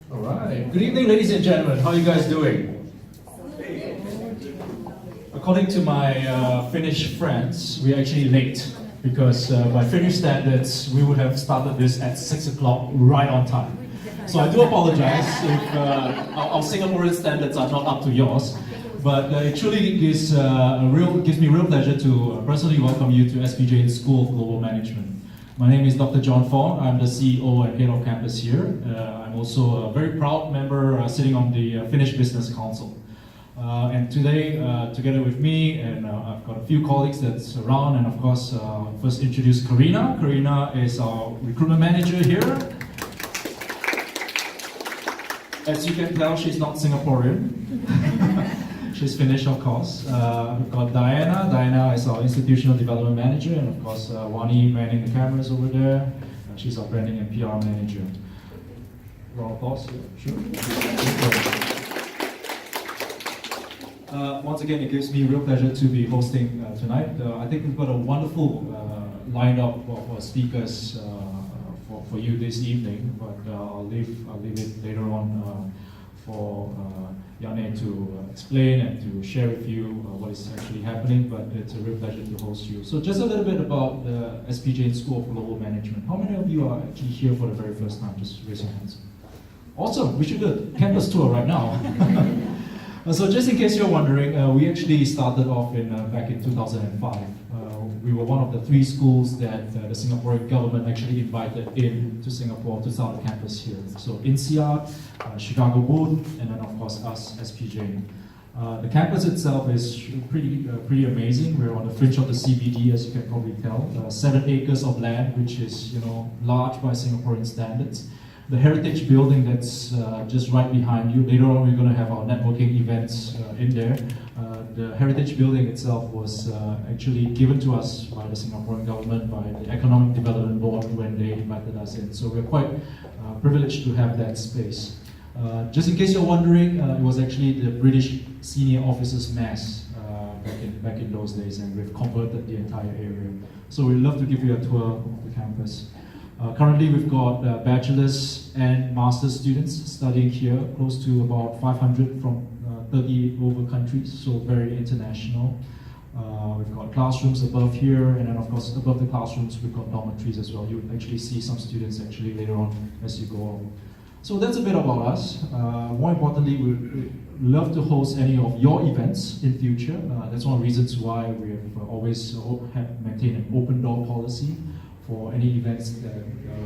All right. Good evening, ladies and gentlemen. How are you guys doing? According to my Finnish friends, we're actually late because by Finnish standards, we would have started this at 6 o'clock right on time. So I do apologize if our Singaporean standards are not up to yours. But it truly gives me real pleasure to personally welcome you to SPJ School of Global Management. My name is Dr. John Fong. I'm the CEO and head of campus here. I'm also a very proud member sitting on the Finnish Business Council. And today, together with me, and I've got a few colleagues that's around, and of course, first introduce Karina. Karina is our recruitment manager here. As you can tell, she's not Singaporean. She's Finnish, of course. We've got Diana. Diana is our institutional development manager, and of course, Wani manning the cameras over there. She's our branding and PR manager. Round of applause, yeah, sure. Once again, it gives me real pleasure to be hosting tonight. I think we've got a wonderful lineup of speakers for you this evening, but I'll leave it later on for Yane to explain and to share with you what is actually happening, but it's a real pleasure to host you. So just a little bit about the SPJ School of Global Management. How many of you are actually here for the very first time? Just raise your hands. Awesome, we should do a campus tour right now. So just in case you're wondering, we actually started off back in 2005. We were one of the 3 schools that the Singaporean government actually invited in to Singapore to start a campus here. So INSEAD, Chicago Booth, and then of course us, SPJ. The campus itself is pretty amazing. We're on the fringe of the CBD, as you can probably tell. 7 acres of land, which is large by Singaporean standards. The heritage building that's just right behind you. Later on, we're going to have our networking events in there. The heritage building itself was actually given to us by the Singaporean government, by the Economic Development Board when they invited us in. So we're quite privileged to have that space. Just in case you're wondering, it was actually the British Senior Officers' Mess back in those days, and we've converted the entire area. So we'd love to give you a tour of the campus. Currently, we've got bachelor's and master's students studying here, close to about 500 from 30 over countries, so very international. We've got classrooms above here, and then of course above the classrooms we've got dormitories as well. You'll actually see some students actually later on as you go on. So that's a bit about us. More importantly, we'd love to host any of your events in future. That's one of the reasons why we have always maintained an open door policy for any events that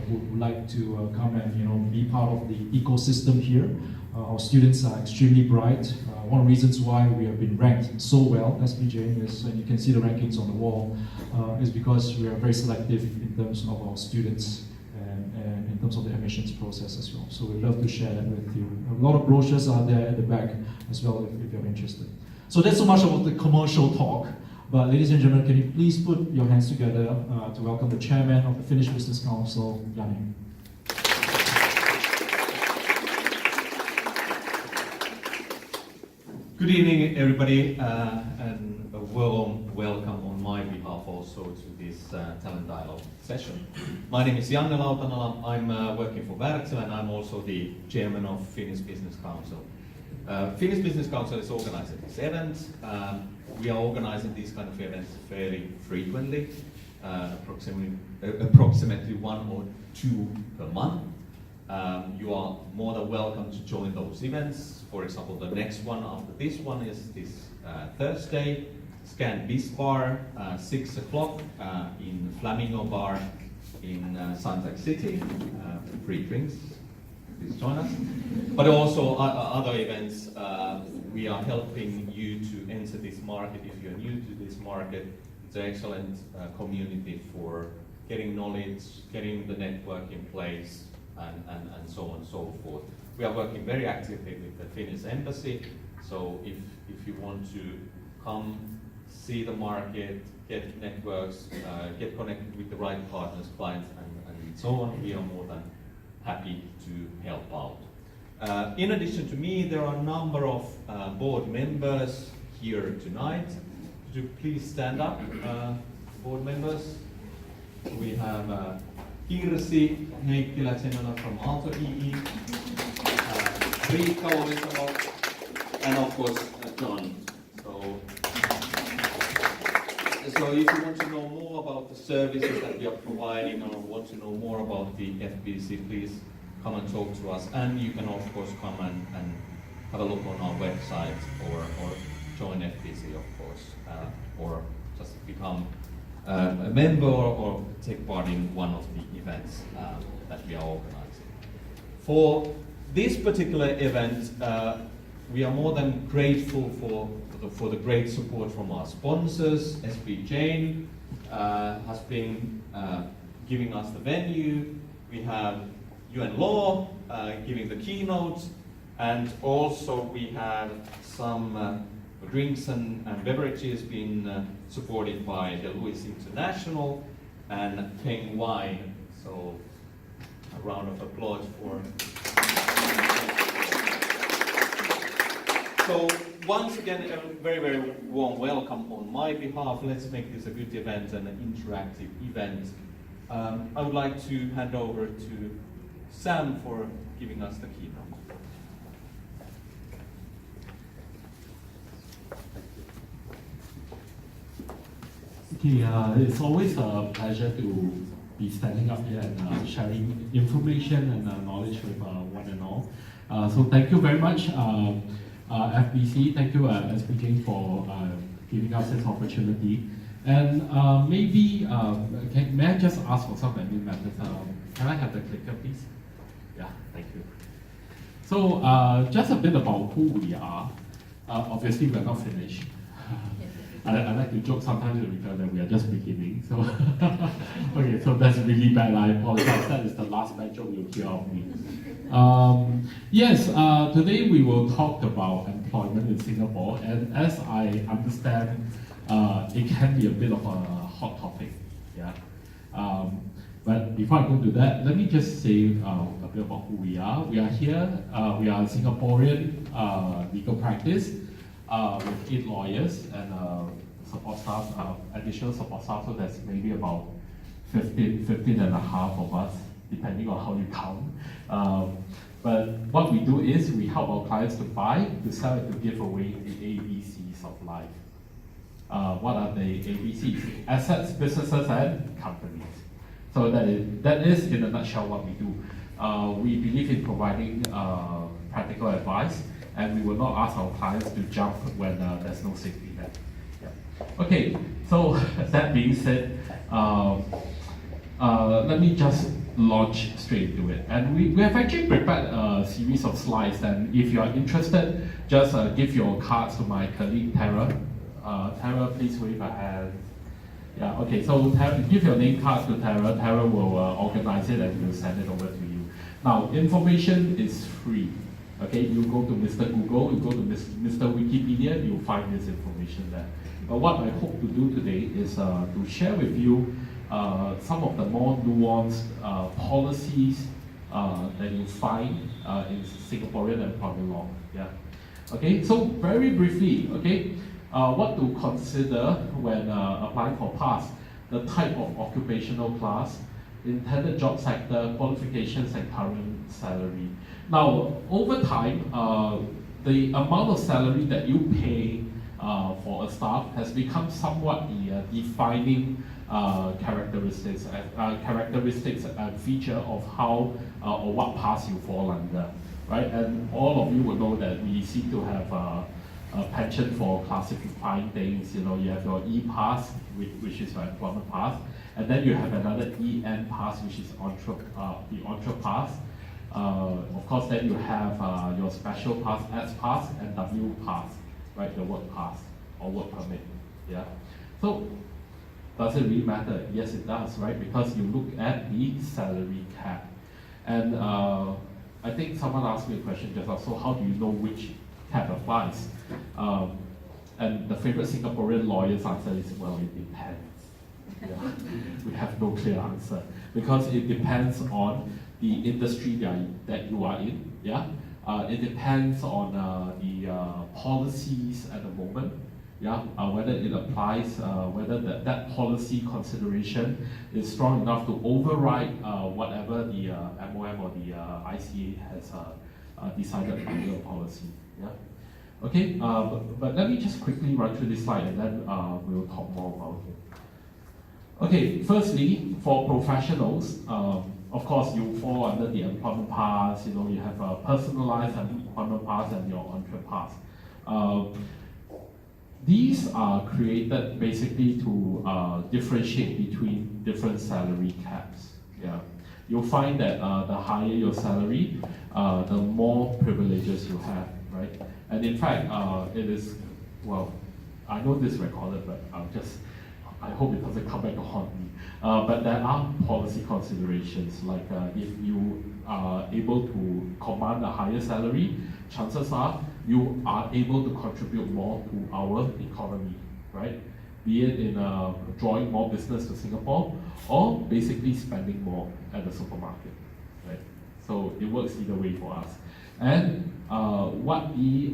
would like to come and be part of the ecosystem here. Our students are extremely bright. One of the reasons why we have been ranked so well, SPJ, is, and you can see the rankings on the wall, is because we are very selective in terms of our students and in terms of the admissions process as well. So we'd love to share that with you. A lot of brochures are there at the back as well if you're interested. So that's so much about the commercial talk. But ladies and gentlemen, can you please put your hands together to welcome the chairman of the Finnish Business Council, Yane. Good evening, everybody, and a warm welcome on my behalf also to this talent dialogue session. My name is Janne Lautanala. I'm working for Wärtsilä, and I'm also the chairman of Finnish Business Council. Finnish Business Council is organizing this event. We are organizing these kind of events fairly frequently, approximately 1 or 2 per month. You are more than welcome to join those events. For example, the next one after this one is this Thursday, Scan Biz Bar, 6 o'clock in Flamingo Bar in Suntec City. Free drinks, please join us. But also other events. We are helping you to enter this market if you're new to this market. It's an excellent community for getting knowledge, getting the network in place, and so on and so forth. We are working very actively with the Finnish Embassy, so if you want to come, see the market, get networks, get connected with the right partners, clients, and so on, we are more than happy to help out. In addition to me, there are a number of board members here tonight. Could you please stand up, board members? We have Kirsi Heikkilä-Senola from Aalto EE. Riikka Ohisalo, and of course John. So if you want to know more about the services that we are providing or want to know more about the FBC, please come and talk to us. And you can of course come and have a look on our website or join FBC of course, or just become a member or take part in one of the events that we are organizing. For this particular event, we are more than grateful for the great support from our sponsors. SB Jain has been giving us the venue. We have Yuen Law giving the keynote, and also we have some drinks and beverages being supported by the Louis International and Peng Wine. So a round of applause for. So once again, a very, very warm welcome on my behalf. Let's make this a good event and an interactive event. I would like to hand over to Sam for giving us the keynote. Okay, it's always a pleasure to be standing up here and sharing information and knowledge with one and all. So thank you very much, FBC. Thank you, SPJ, for giving us this opportunity. And maybe, may I just ask for some admin matters? Can I have the clicker, please? Yeah, thank you. So just a bit about who we are. Obviously, we're not finished. I like to joke sometimes with Rika that we are just beginning. So, okay, so that's really bad. I apologize. That is the last bad joke you'll hear of me. Yes, today we will talk about employment in Singapore, and as I understand, it can be a bit of a hot topic. Yeah. But before I go to that, let me just say a bit about who we are. We are here. We are a Singaporean legal practice with 8 lawyers and support staff, additional support staff. So that's maybe about 15 and a half of us, depending on how you count. But what we do is we help our clients to buy, to sell, and to give away the ABCs of life. What are the ABCs? Assets, businesses, and companies. So that is in a nutshell what we do. We believe in providing practical advice, and we will not ask our clients to jump when there's no safety net. Yeah. Okay, so that being said, let me just launch straight into it. And we have actually prepared a series of slides, and if you are interested, just give your cards to my colleague Tara. Tara, please wave a hand. Yeah, okay, so give your name card to Tara. Tara will organize it and we'll send it over to you. Now, information is free. Okay, you go to Mr. Google, you go to Mr. Wikipedia, you'll find this information there. But what I hope to do today is to share with you some of the more nuanced policies that you find in Singaporean employment law. Yeah. Okay, so very briefly, okay, what to consider when applying for PASS: the type of occupational class, intended job sector, qualifications, and current salary. Now, over time, the amount of salary that you pay for a staff has become somewhat the defining characteristics and feature of how or what PASS you fall under, right? And all of you will know that we seem to have a penchant for classifying things. You know, you have your E-Pass, which is your employment pass, and then you have another EN pass, which is the Entre Pass. Of course, then you have your special pass, S pass, and W pass, right? The work pass or work permit. Yeah. So, does it really matter? Yes, it does, right? Because you look at the salary cap, and I think someone asked me a question just now. So, how do you know which cap applies? And the favorite Singaporean lawyer's answer is, well, it depends. Yeah. We have no clear answer because it depends on the industry that you are in. Yeah, it depends on the policies at the moment. Yeah, whether it applies, whether that policy consideration is strong enough to override whatever the MOM or the ICA has decided under a policy. Yeah. Okay, but let me just quickly run through this slide and then we'll talk more about it. Okay, firstly, for professionals, of course, you fall under the employment pass. You know, you have a personalized employment pass and your entree pass. These are created basically to differentiate between different salary caps. Yeah, you'll find that the higher your salary, the more privileges you have, right? And in fact, it is, well, I know this recorded, but I hope it doesn't come back to haunt me. But there are policy considerations, like if you are able to command a higher salary, chances are you are able to contribute more to our economy, right? Be it in drawing more business to Singapore or basically spending more at the supermarket, right? So it works either way for us. And what the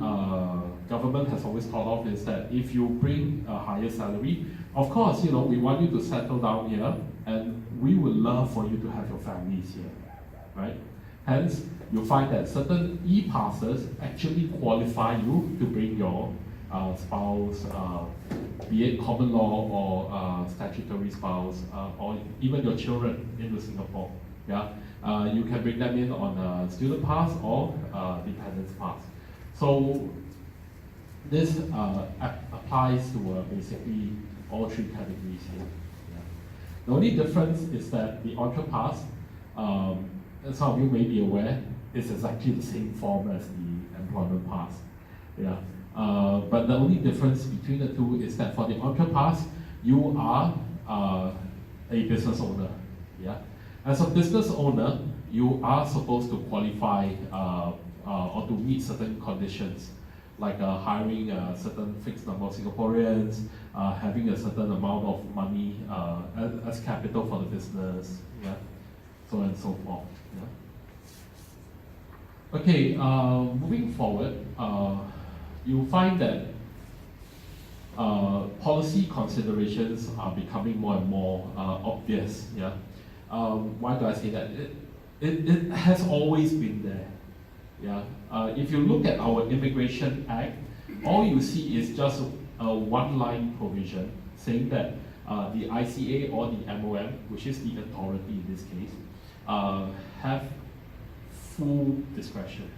government has always thought of is that if you bring a higher salary, of course, you know, we want you to settle down here, and we would love for you to have your families here, right? Hence, you'll find that certain e-passes actually qualify you to bring your spouse, be it common law or statutory spouse, or even your children into Singapore. Yeah, you can bring them in on a student pass or dependence pass. So this applies to basically all three categories here. Yeah. The only difference is that the entree pass, as some of you may be aware, is exactly the same form as the employment pass. Yeah. But the only difference between the two is that for the entree pass, you are a business owner. Yeah. As a business owner, you are supposed to qualify or to meet certain conditions, like hiring a certain fixed number of Singaporeans, having a certain amount of money as capital for the business, yeah, so on and so forth. Yeah. Okay, moving forward, you'll find that policy considerations are becoming more and more obvious. Yeah. Why do I say that? It has always been there. Yeah. If you look at our Immigration Act, all you see is just a one-line provision saying that the ICA or the MOM, which is the authority in this case, have full discretion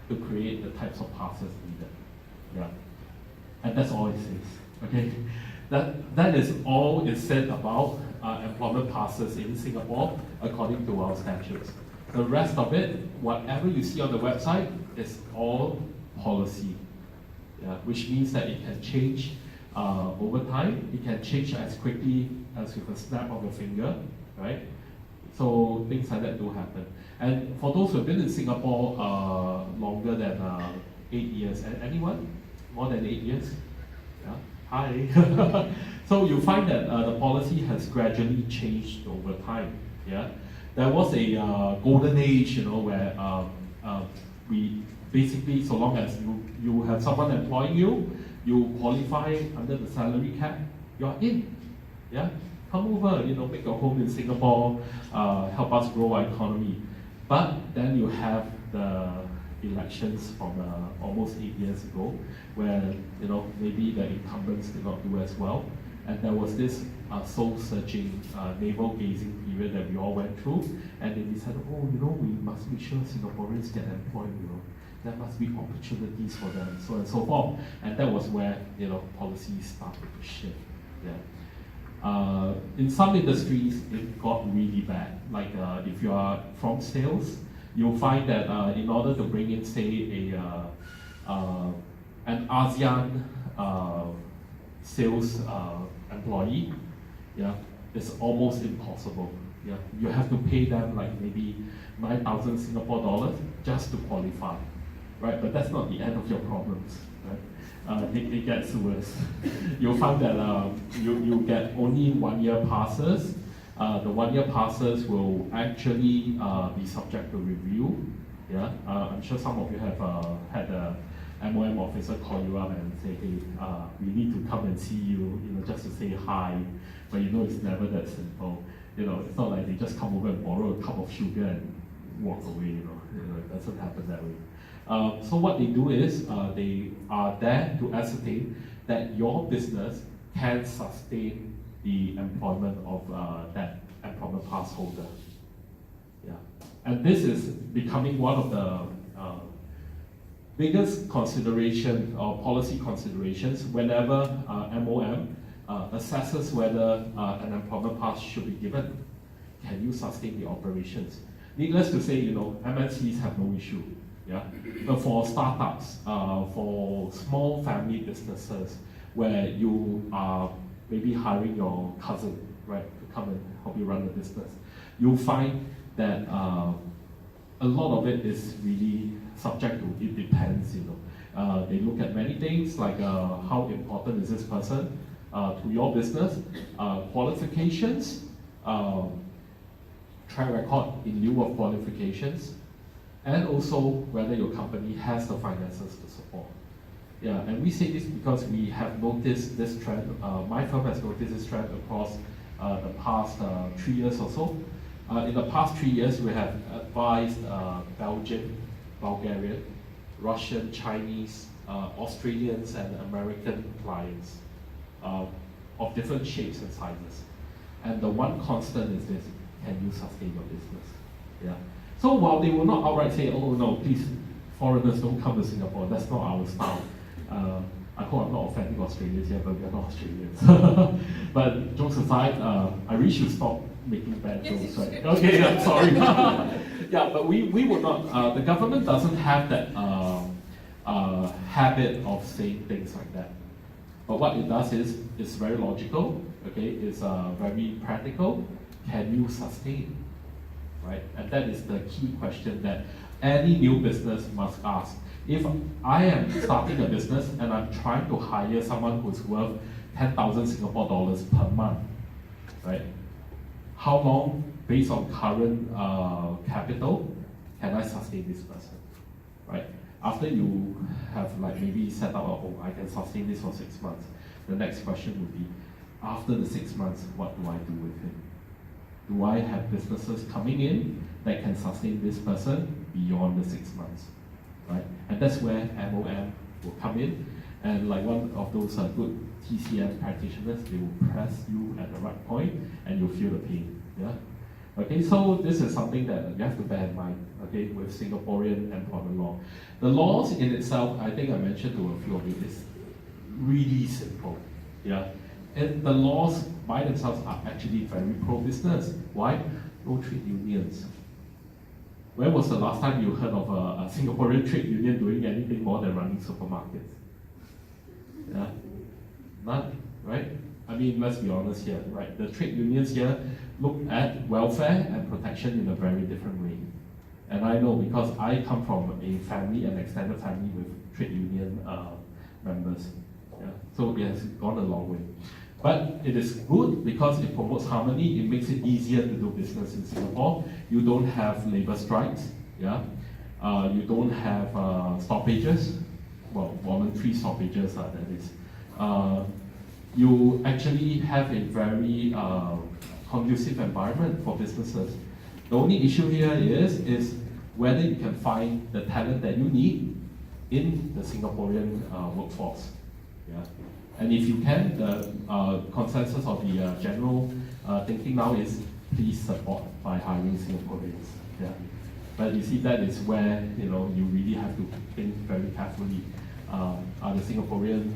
to create the types of passes needed. Yeah. And that's all it says. Okay. That is all it said about employment passes in Singapore according to our statutes. The rest of it, whatever you see on the website, is all policy, yeah, which means that it can change over time. It can change as quickly as with a snap of a finger, right? So things like that do happen. And for those who have been in Singapore longer than 8 years, anyone? More than 8 years? Yeah. Hi. So you find that the policy has gradually changed over time. Yeah. There was a golden age, you know, where we basically, so long as you have someone employing you, you qualify under the salary cap, you're in. Yeah, come over, you know, make your home in Singapore, help us grow our economy. But then you have the elections from almost 8 years ago, where, you know, maybe the incumbents did not do as well, and there was this soul-searching, navel-gazing period that we all went through, and they decided, oh, you know, we must make sure Singaporeans get employed, you know, there must be opportunities for them, so on and so forth, and that was where, you know, policies started to shift. Yeah. In some industries, it got really bad. Like if you are from sales, you'll find that in order to bring in, say, an ASEAN sales employee, yeah, it's almost impossible. Yeah, you have to pay them like maybe 9,000 Singapore dollars just to qualify, right? But that's not the end of your problems, right? It gets worse. You'll find that you get only 1 year passes. The 1 year passes will actually be subject to review. Yeah, I'm sure some of you have had a MOM officer call you up and say, hey, we need to come and see you, you know, just to say hi. But you know, it's never that simple. You know, it's not like they just come over and borrow a cup of sugar and walk away. You know, it doesn't happen that way. So what they do is they are there to ascertain that your business can sustain the employment of that employment pass holder. Yeah. And this is becoming one of the biggest consideration or policy considerations whenever MOM assesses whether an employment pass should be given. Can you sustain the operations? Needless to say, MNCs have no issue. Yeah, but for startups, for small family businesses, where you are maybe hiring your cousin, right, to come and help you run the business, you'll find that a lot of it is really subject to it depends. They look at many things like how important is this person to your business, qualifications, track record in lieu of qualifications, and also whether your company has the finances to support. Yeah, and we say this because we have noticed this trend. My firm has noticed this trend across the past 3 years or so. In the past 3 years, we have advised Belgian, Bulgarian, Russian, Chinese, Australians, and American clients of different shapes and sizes. And the one constant is this: can you sustain your business? Yeah. So while they will not outright say, oh no, please, foreigners don't come to Singapore, that's not our style. I hope I'm not offending Australians here, but we are not Australians. But jokes aside, I really should stop making bad jokes, right? Okay, I'm sorry. Yeah, but we would not, the government doesn't have that habit of saying things like that. But what it does is, it's very logical, okay? It's very practical. Can you sustain? Right? And that is the key question that any new business must ask. If I am starting a business and I'm trying to hire someone who's worth 10,000 Singapore dollars per month, right? How long, based on current capital, can I sustain this person, right? After you have maybe set up I can sustain this for 6 months. The next question would be, after the 6 months, what do I do with him? Do I have businesses coming in that can sustain this person beyond the 6 months, right? And that's where MOM will come in, and like one of those good TCM practitioners, they will press you at the right point, and you'll feel the pain. Yeah. Okay, so this is something that you have to bear in mind. Okay, with Singaporean employment law, the laws in itself, I think I mentioned to a few of you, is really simple. Yeah. And the laws by themselves are actually very pro-business. Why? No trade unions. When was the last time you heard of a Singaporean trade union doing anything more than running supermarkets? Yeah, none, right? I mean, let's be honest here, right? The trade unions here look at welfare and protection in a very different way. And I know because I come from a family, an extended family with trade union members. Yeah, so it has gone a long way. But it is good because it promotes harmony. It makes it easier to do business in Singapore. You don't have labor strikes. Yeah, you don't have stoppages. Well, voluntary stoppages, that is. You actually have a very conducive environment for businesses. The only issue here is whether you can find the talent that you need in the Singaporean workforce. Yeah. And if you can, the consensus of the general thinking now is please support by hiring Singaporeans. Yeah. But you see, that is where you really have to think very carefully. Are the Singaporean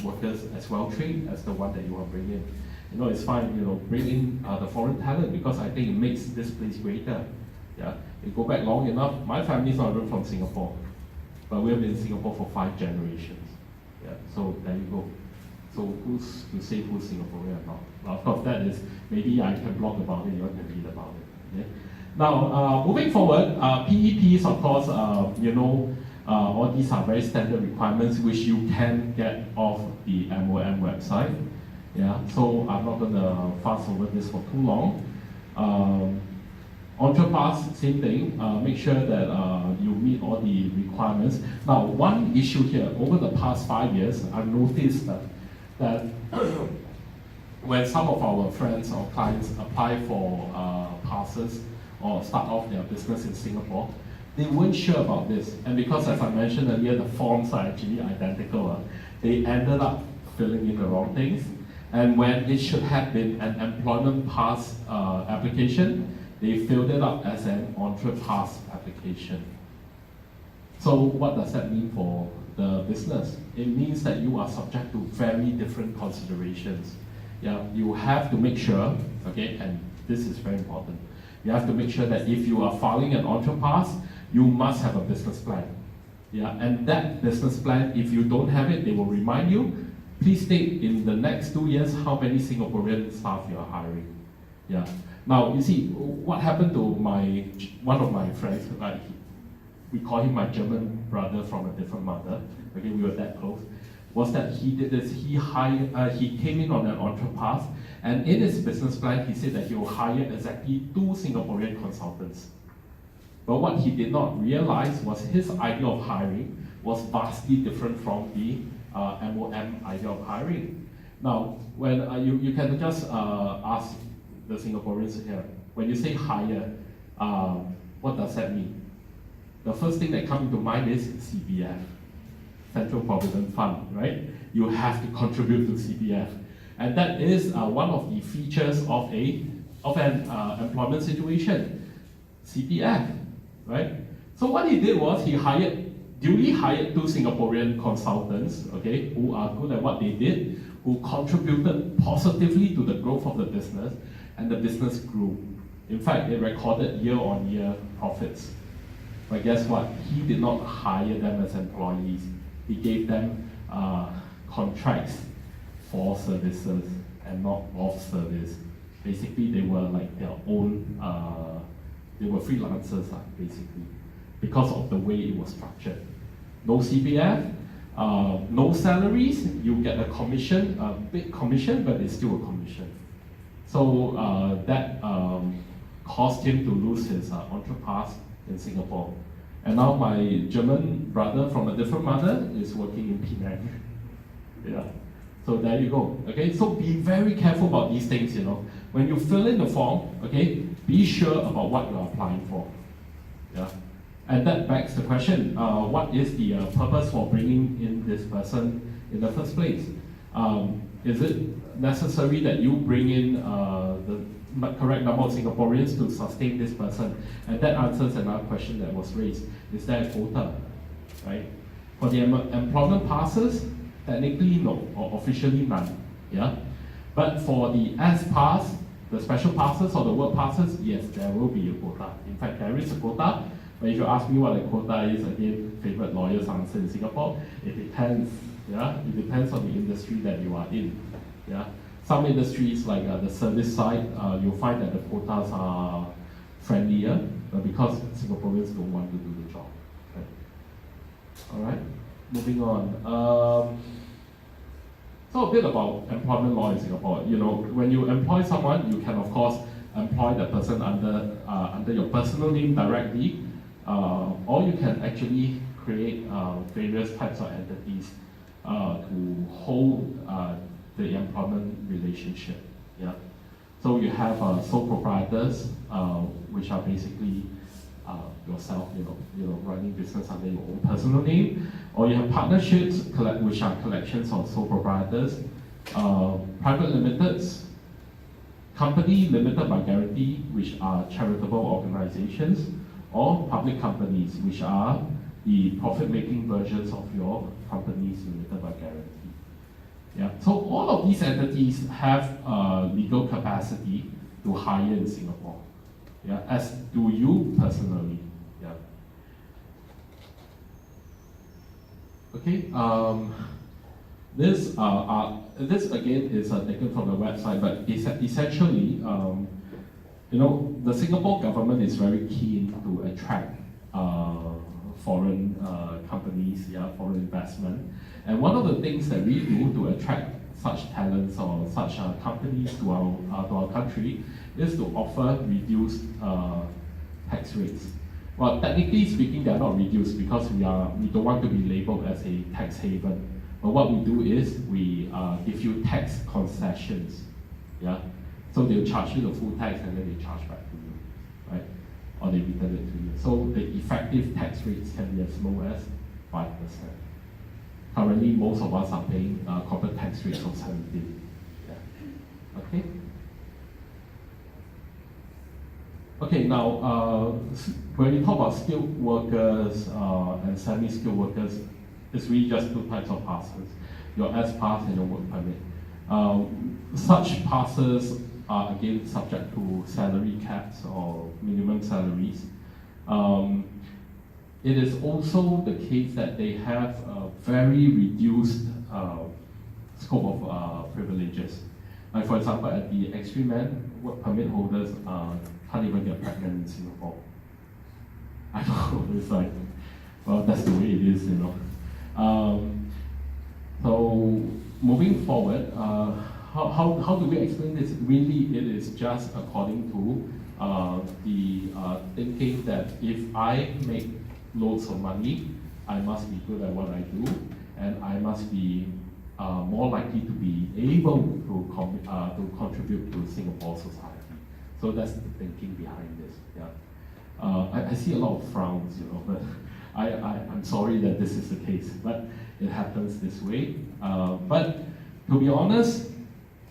workers as well trained as the one that you are bringing in? It's fine, bring in the foreign talent because I think it makes this place greater. Yeah. You go back long enough. My family's not even from Singapore, but we have been in Singapore for 5 generations. Yeah, so there you go. So who's to say who's Singaporean or not? Well, of course, that is, maybe I can blog about it, you can read about it. Okay? Now, moving forward, PEPs, of course, all these are very standard requirements which you can get off the MOM website. Yeah, so I'm not going to fast over this for too long. Entrepass, same thing. Make sure that you meet all the requirements. Now, one issue here, over the past 5 years, I've noticed that when some of our friends or clients apply for passes or start off their business in Singapore, they weren't sure about this. And because, as I mentioned earlier, the forms are actually identical, they ended up filling in the wrong things. And when it should have been an employment pass application, they filled it up as an entre pass application. So what does that mean for the business? It means that you are subject to very different considerations. Yeah, you have to make sure, okay, and this is very important, you have to make sure that if you are filing an entre pass, you must have a business plan. Yeah, and that business plan, if you don't have it, they will remind you, please state in the next 2 years how many Singaporean staff you are hiring. Yeah. Now, you see, what happened to one of my friends, we call him my German brother from a different mother, okay, we were that close, was that he did this, he came in on an entre pass, and in his business plan, he said that he will hire exactly 2 Singaporean consultants. But what he did not realize was his idea of hiring was vastly different from the MOM idea of hiring. Now, when you can just ask the Singaporeans here, when you say hire, what does that mean? The first thing that comes into mind is CPF, Central Provident Fund, right? You have to contribute to CPF. And that is one of the features of an employment situation, CPF, right? So what he did was he duly hired 2 Singaporean consultants, okay, who are good at what they did, who contributed positively to the growth of the business, and the business grew. In fact, it recorded year-on-year profits. But guess what? He did not hire them as employees. He gave them contracts for services and not of service. Basically, they were like their own, they were freelancers, basically, because of the way it was structured. No CPF, no salaries, you get a commission, a big commission, but it's still a commission. So that caused him to lose his entre pass in Singapore. And now my German brother from a different mother is working in Penang. Yeah. So there you go. Okay, so be very careful about these things, you know. When you fill in the form, okay, be sure about what you're applying for. Yeah. And that begs the question, what is the purpose for bringing in this person in the first place? Is it necessary that you bring in the correct number of Singaporeans to sustain this person? And that answers another question that was raised. Is there a quota, right? For the employment passes, technically no, or officially none, yeah? But for the S pass, the special passes or the work passes, yes, there will be a quota. In fact, there is a quota, but if you ask me what a quota is, again, favorite lawyer's answer in Singapore, it depends, yeah? It depends on the industry that you are in, yeah? Some industries, like the service side, you'll find that the quotas are friendlier, because Singaporeans don't want to do the job. Okay. All right, moving on. So a bit about employment law in Singapore. You know, when you employ someone, you can of course employ that person under your personal name directly, or you can actually create various types of entities to hold the employment relationship. Yeah. So you have sole proprietors, which are basically yourself, you know, running business under your own personal name, or you have partnerships, which are collections of sole proprietors, private limiteds, company limited by guarantee, which are charitable organizations, or public companies, which are the profit-making versions of your companies limited by guarantee. Yeah. So all of these entities have legal capacity to hire in Singapore. Yeah, as do you personally. Yeah. Okay. This again is taken from the website, but essentially, you know, the Singapore government is very keen to attract foreign companies, yeah, foreign investment. And one of the things that we do to attract such talents or such companies to our country is to offer reduced tax rates. Well, technically speaking, they are not reduced because we don't want to be labeled as a tax haven. But what we do is we give you tax concessions. Yeah, so they'll charge you the full tax and then they charge back to you, right? or they return it to you. So the effective tax rates can be as low as 5%. Currently, most of us are paying corporate tax rates of 17%. Yeah. Okay. Okay, now when we talk about skilled workers and semi-skilled workers, it's really just two types of passes: your S pass and your work permit. Such passes are again subject to salary caps or minimum salaries. It is also the case that they have a very reduced scope of privileges. Like for example, at the extreme end, work permit holders can't even get pregnant in Singapore. I know, it's like, well, that's the way it is, you know. So moving forward, how do we explain this? Really, it is just according to the thinking that if I make loads of money, I must be good at what I do, and I must be more likely to be able to contribute to Singapore society. So that's the thinking behind this. Yeah, I see a lot of frowns, you know, but I'm sorry that this is the case, but it happens this way. But to be honest,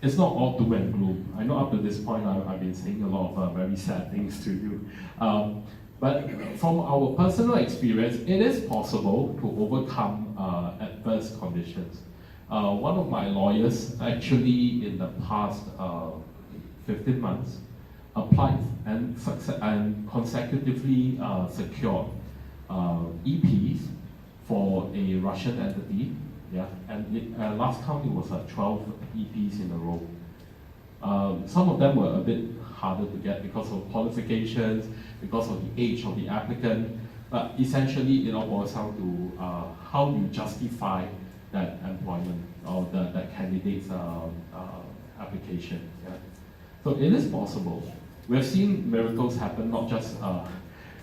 it's not all doom and gloom. I know up to this point I've been saying a lot of very sad things to you. But from our personal experience, it is possible to overcome adverse conditions. One of my lawyers actually in the past 15 months applied and consecutively secured EPs for a Russian entity. Yeah, and last count it was 12 EPs in a row. Some of them were a bit harder to get because of qualifications, because of the age of the applicant, but essentially it all boils down to how you justify that employment or that candidate's application. Yeah? So it is possible. We've seen miracles happen not just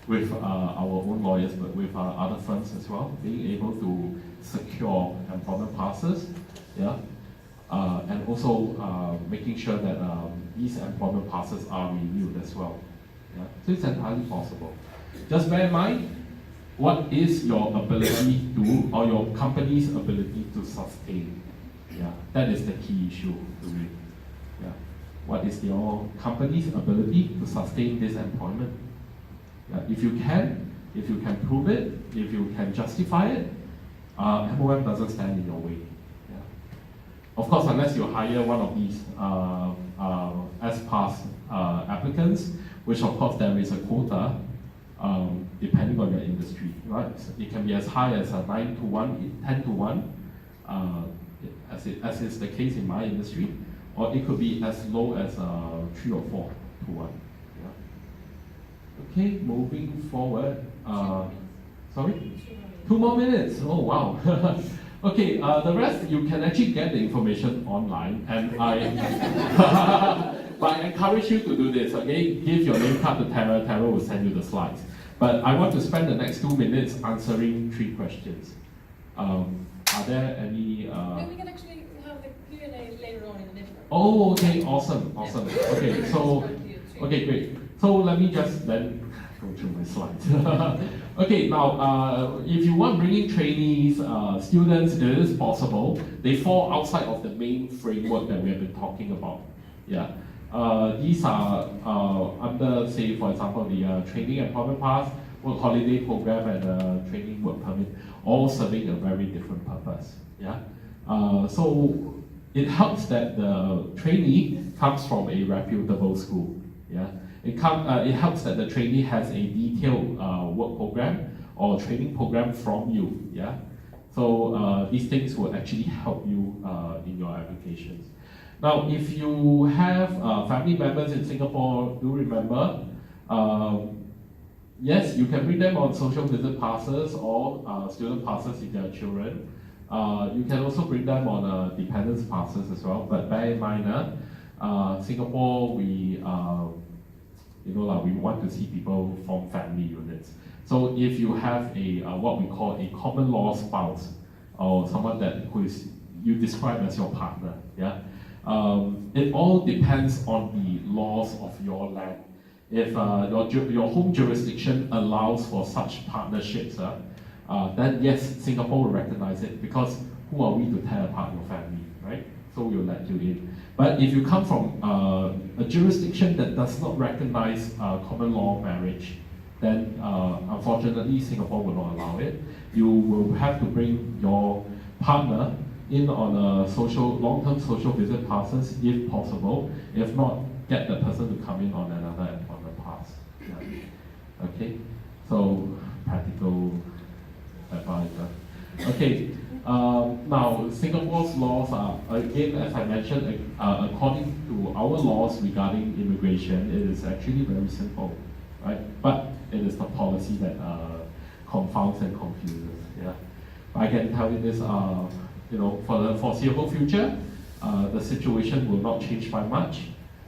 with our own lawyers, but with other firms as well, being able to secure employment passes, yeah, and also making sure that these employment passes are renewed as well. Yeah? So it's entirely possible. Just bear in mind, what is your ability to, or your company's ability to sustain? Yeah, that is the key issue to it. Yeah. What is your company's ability to sustain this employment? Yeah. If you can prove it, if you can justify it, MOM doesn't stand in your way. Yeah. Of course, unless you hire one of these S-Pass applicants, which of course there is a quota, depending on your industry, right? So it can be as high as 9 to 1, 10 to 1, as is the case in my industry, or it could be as low as 3 or 4 to 1. Yeah. Okay, moving forward. Sorry? 2 more minutes. Oh wow. Okay, the rest you can actually get the information online, and but I encourage you to do this. Okay, give your name card to Tara. Tara will send you the slides. But I want to spend the next 2 minutes answering 3 questions. Are there any? No, we can actually have the Q&A later on in the network. Oh, okay, awesome. Okay, so okay, great. So let me just then go through my slides. Okay, now if you want bringing trainees, students, it is possible. They fall outside of the main framework that we have been talking about. Yeah. These are under, say, for example, the training employment pass, work holiday program, and training work permit, all serving a very different purpose. Yeah. So it helps that the trainee comes from a reputable school. Yeah. It helps that the trainee has a detailed work program or training program from you. Yeah. So these things will actually help you in your applications. Now, if you have family members in Singapore, do remember, yes, you can bring them on social visit passes or student passes if they are children. You can also bring them on dependence passes as well. But bear in mind, Singapore, we we want to see people from family units. So if you have a what we call a common law spouse or someone who is you describe as your partner, yeah. It all depends on the laws of your land. If you have a what we call a common law spouse or someone who is you describe as your partner, yeah. It all depends on the laws of your land. If your home jurisdiction allows for such partnerships, then yes, Singapore will recognize it, because who are we to tear apart your family, right? So we'll let you in. But if you come from a jurisdiction that does not recognize common law marriage, then unfortunately Singapore will not allow it. You will have to bring your partner in on a long-term social visit passes if possible. If not, get the person to come in on another employment pass. Yeah. Okay, so practical advice. Okay, now Singapore's laws are, again, as I mentioned, according to our laws regarding immigration, it is actually very simple, right? But it is the policy that confounds and confuses. Yeah, I can tell you this. For the foreseeable future, the situation will not change by much.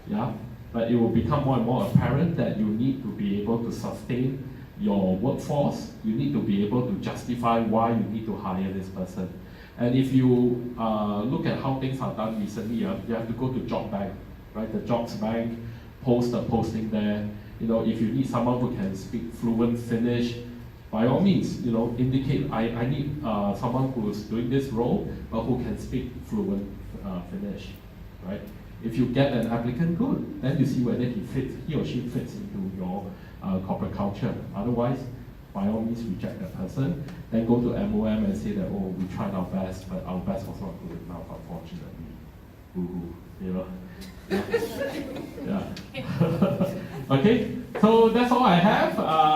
Yeah, but it will become more and more apparent that you need to be able to sustain your workforce. You need to be able to justify why you need to hire this person. And if you look at how things are done recently, you have to go to Job Bank, right? The Jobs Bank post a posting there. If you need someone who can speak fluent Finnish, by all means, indicate I need someone who is doing this role, but who can speak fluent Finnish, right? If you get an applicant, good. Then you see whether he or she fits into your corporate culture. Otherwise, by all means, reject that person. Then go to MOM and say that, oh, we tried our best, but our best was not good enough, unfortunately. Boo-hoo, Yeah. Okay, so that's all I have.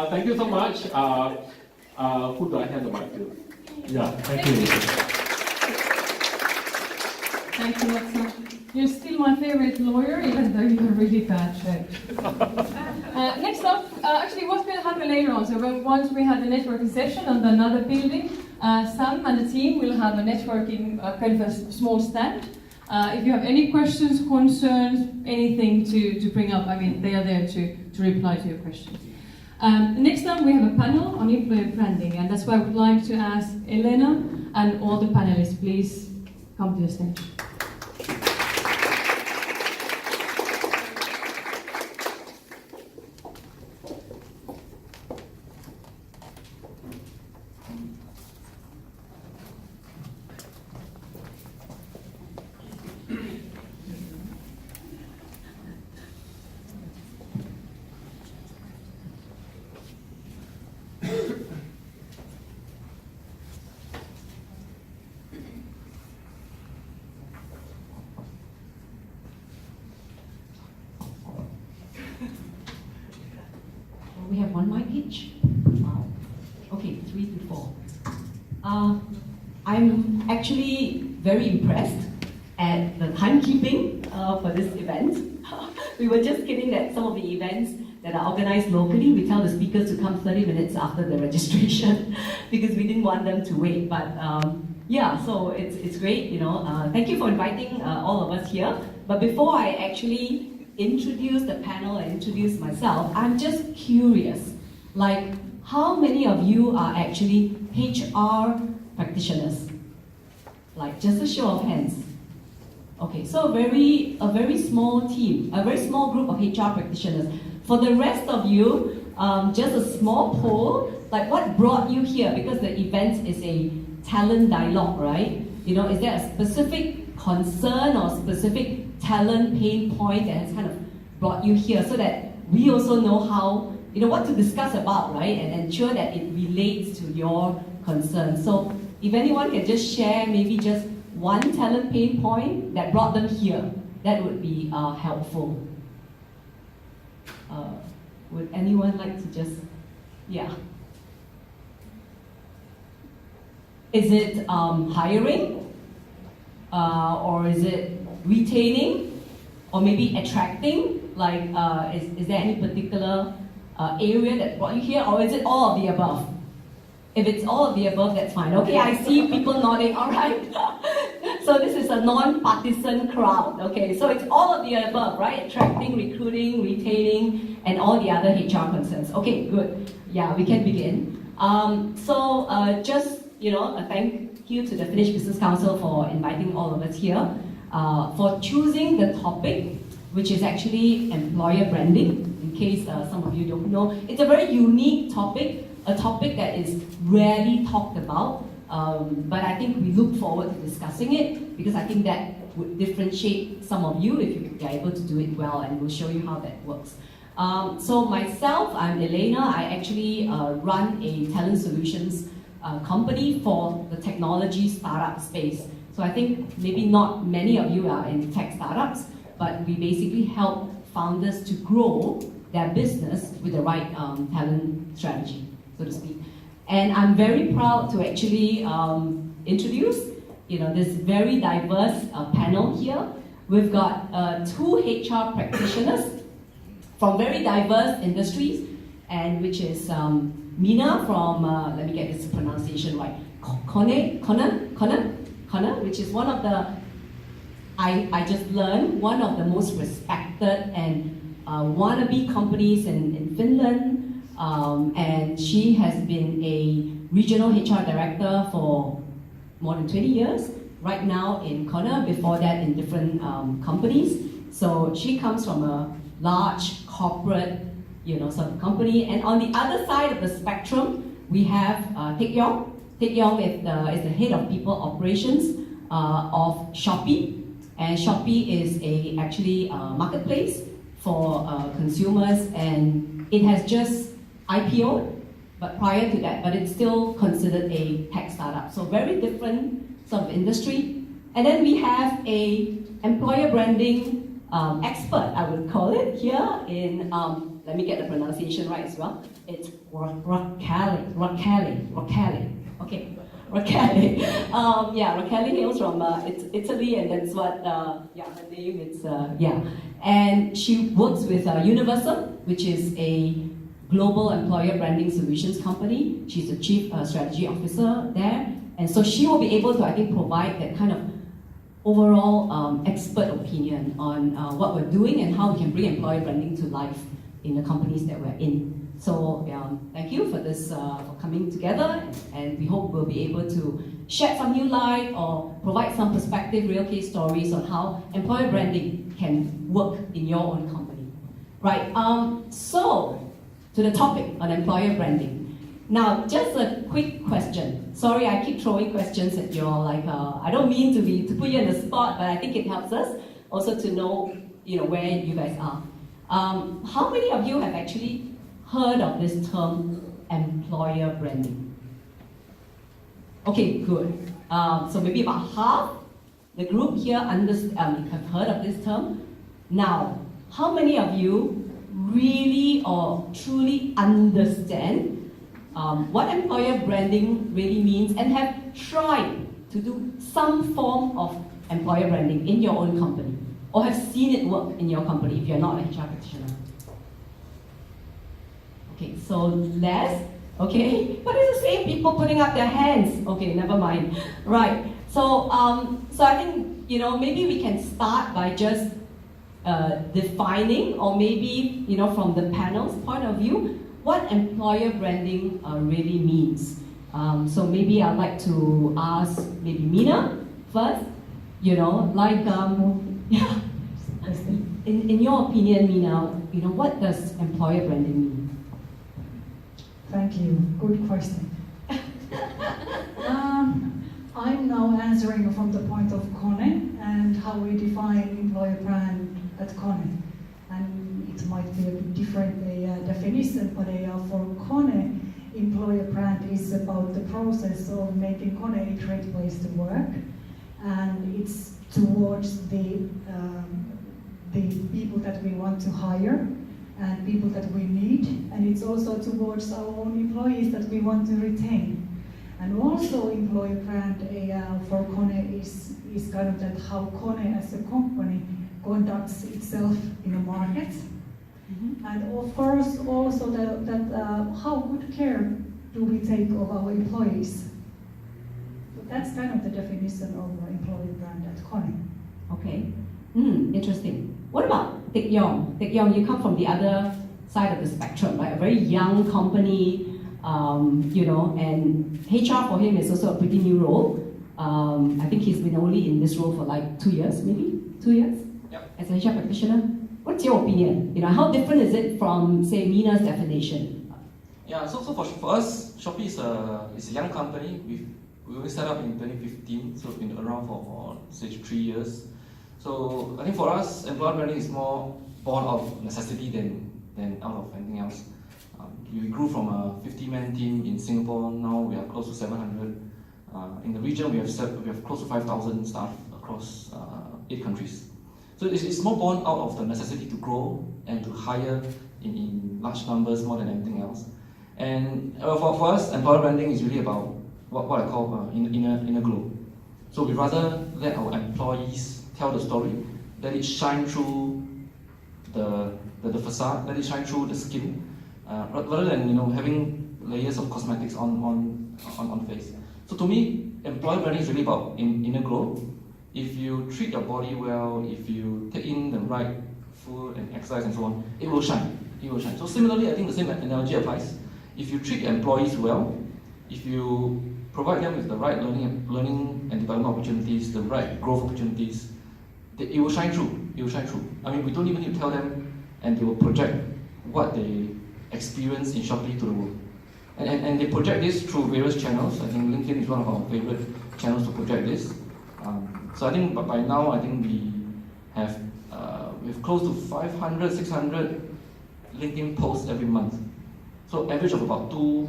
Thank you so much. Who do I hand the mic to? Yeah, thank you. Thank you, Watson. You're still my favorite lawyer, even though you're really bad chef. Next up, actually what's going to happen later on, so once we have the networking session on another building, Sam and the team will have a networking kind of a small stand. If you have any questions, concerns, anything to bring up, they are there to reply to your questions. Next up, we have a panel on employer branding, and that's why I would like to ask Elena and all the panelists, please come to the stage. We have one mic each? Wow. Okay, 3 to 4. I'm actually very impressed at the timekeeping for this event. We were just kidding that some of the events that are organized locally, we tell the speakers to come 30 minutes after the registration because we didn't want them to wait. But yeah, so it's great, Thank you for inviting all of us here. But before I actually introduce the panel and introduce myself, I'm just curious, how many of you are actually HR practitioners? Just a show of hands. Okay, so a very small team, a very small group of HR practitioners. For the rest of you, just a small poll, what brought you here? Because the event is a talent dialogue, right? Is there a specific concern or specific talent pain point that has kind of brought you here so that we also know how, what to discuss about, right? And ensure that it relates to your concerns. So if anyone can just share maybe just one talent pain point that brought them here, that would be helpful. Would anyone like to just, yeah. Is it hiring? Or is it retaining? Or maybe attracting? Is there any particular area that brought you here? Or is it all of the above? If it's all of the above, that's fine. Okay, I see people nodding, all right. So this is a non-partisan crowd, okay? So it's all of the above, right? Attracting, recruiting, retaining, and all the other HR concerns. Okay, good. Yeah, we can begin. Just, a thank you to the Finnish Business Council for inviting all of us here, for choosing the topic, which is actually employer branding. in case some of you don't know. It's a very unique topic, a topic that is rarely talked about, but I think we look forward to discussing it because I think that would differentiate some of you if you're able to do it well, and we'll show you how that works. So myself, I'm Elena. I actually run a talent solutions company for the technology startup space. So I think maybe not many of you are in tech startups, but we basically help founders to grow their business with the right talent strategy, so to speak. And I'm very proud to actually introduce this very diverse panel here. We've got 2 HR practitioners from very diverse industries, and which is Minna from, let me get this pronunciation right, KONE, which is one of the, I just learned, one of the most respected and wannabe companies in Finland, and she has been a regional HR director for more than 20 years, right now in KONE, before that in different companies. So she comes from a large corporate sort of company. And on the other side of the spectrum, we have Teck Yong. Teck Yong is the head of people operations of Shopee. And Shopee is actually a marketplace for consumers, and it has just IPO'd, but prior to that, but it's still considered a tech startup. So very different sort of industry. And then we have a employer branding expert, I would call it, here in, let me get the pronunciation right as well. It's Rachele. Okay, Rachele. Rachele hails from Italy, and that's what, her name is, And she works with Universum, which is a global employer branding solutions company. She's the chief strategy officer there. And so she will be able to, I think, provide that kind of overall expert opinion on what we're doing and how we can bring employer branding to life in the companies that we're in. So thank you for this, for coming together, and we hope we'll be able to shed some new light or provide some perspective, real case stories on how employer branding can work in your own company. Right, so to the topic on employer branding. Now, just a quick question. Sorry, I keep throwing questions at you all. I don't mean to put you in the spot, but I think it helps us also to know, where you guys are. How many of you have actually heard of this term, employer branding? Okay, good. So maybe about half the group here have heard of this term. Now, how many of you really or truly understand what employer branding really means and have tried to do some form of employer branding in your own company, or have seen it work in your company if you're not an HR practitioner? Okay, so less, okay, but it's the same people putting up their hands. Okay, never mind. Right, so I think, maybe we can start by just defining, or maybe, from the panel's point of view, what employer branding really means. So maybe I'd like to ask maybe Minna first, in your opinion, Minna, what does employer branding mean? Thank you, good question. I'm now answering from the point of KONE and how we define employer brand at KONE. And it might be a bit different definition, but for KONE, employer brand is about the process of making KONE a great place to work, and it's towards the people that we want to hire and people that we need, and it's also towards our own employees that we want to retain. And also employer brand for KONE is kind of that how KONE as a company conducts itself in a market. Mm-hmm. And of course also that how good care do we take of our employees. So that's kind of the definition of employer brand at KONE. Okay, interesting. What about Teck Yong? Teck Yong, you come from the other side of the spectrum, right? A very young company, and HR for him is also a pretty new role. I think he's been only in this role for like 2 years, maybe? 2 years? Yep. As a HR practitioner? What's your opinion? How different is it from, say, Minna's definition? Yeah, so for us, Shopee is a young company. We only set up in 2015, so it's been around for say 3 years. So I think for us, employer branding is more born out of necessity than out of anything else. We grew from a 50-man team in Singapore. Now we are close to 700. In the region, we have close to 5,000 staff across 8 countries. So it's more born out of the necessity to grow and to hire in large numbers more than anything else. And for us, employer branding is really about what I call inner glow. So we rather let our employees tell the story, let it shine through the facade, let it shine through the skin, rather than having layers of cosmetics on face. So to me, employer branding is really about inner glow. If you treat your body well, if you take in the right food and exercise and so on, it will shine. It will shine. So similarly, I think the same analogy applies. If you treat your employees well, if you provide them with the right learning and development opportunities, the right growth opportunities, it will shine through. It will shine through. I mean, we don't even need to tell them, and they will project what they experience in Shopee to the world. And they project this through various channels. I think LinkedIn is one of our favorite channels to project this. So I think by now, I think we have close to 500, 600 LinkedIn posts every month. So average of about 2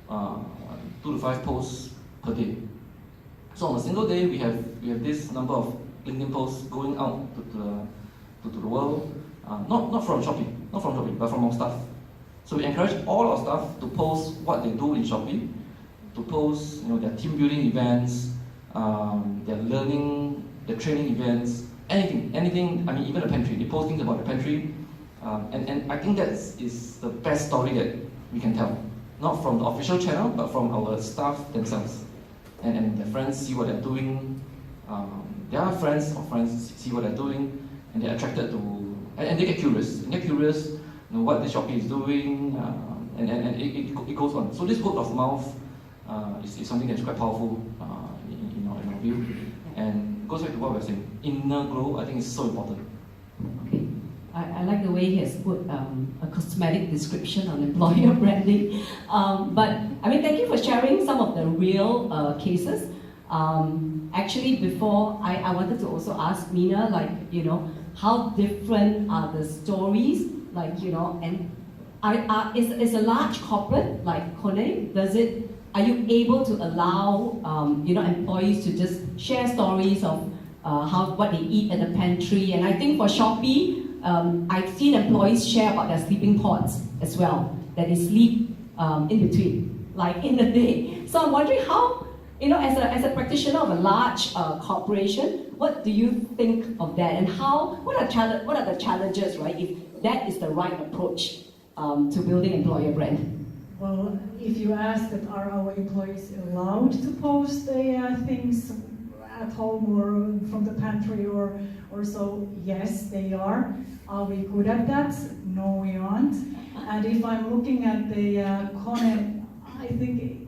to 5 posts per day. So on a single day, we have this number of LinkedIn posts going out to the world. Not from Shopee, but from our staff. So we encourage all our staff to post what they do in Shopee, to post their team building events, their learning, their training events, anything. I mean, even the pantry. They post things about the pantry, and I think that is the best story that we can tell. Not from the official channel, but from our staff themselves, and their friends see what they're doing. Their friends or friends see what they're doing, and they're attracted to, and they get curious. What the Shopee is doing, and it goes on. So this word of mouth is something that's quite powerful in our view, and it goes back to what we're saying. Inner glow, I think, is so important. Okay, I like the way he has put a cosmetic description on employer branding. But I mean, thank you for sharing some of the real cases. Actually, before I wanted to also ask Minna, how different are the stories? And is a large corporate like KONE, are you able to allow employees to just share stories of what they eat at the pantry? And I think for Shopee, I've seen employees share about their sleeping pods as well, that they sleep in between, like in the day. So I'm wondering how, as a practitioner of a large corporation, what do you think of that, and what are the challenges, right? If that is the right approach to building employer brand. Well, if you ask that are our employees allowed to post things at home or from the pantry or so, yes, they are. Are we good at that? No, we aren't. And if I'm looking at the KONE, I think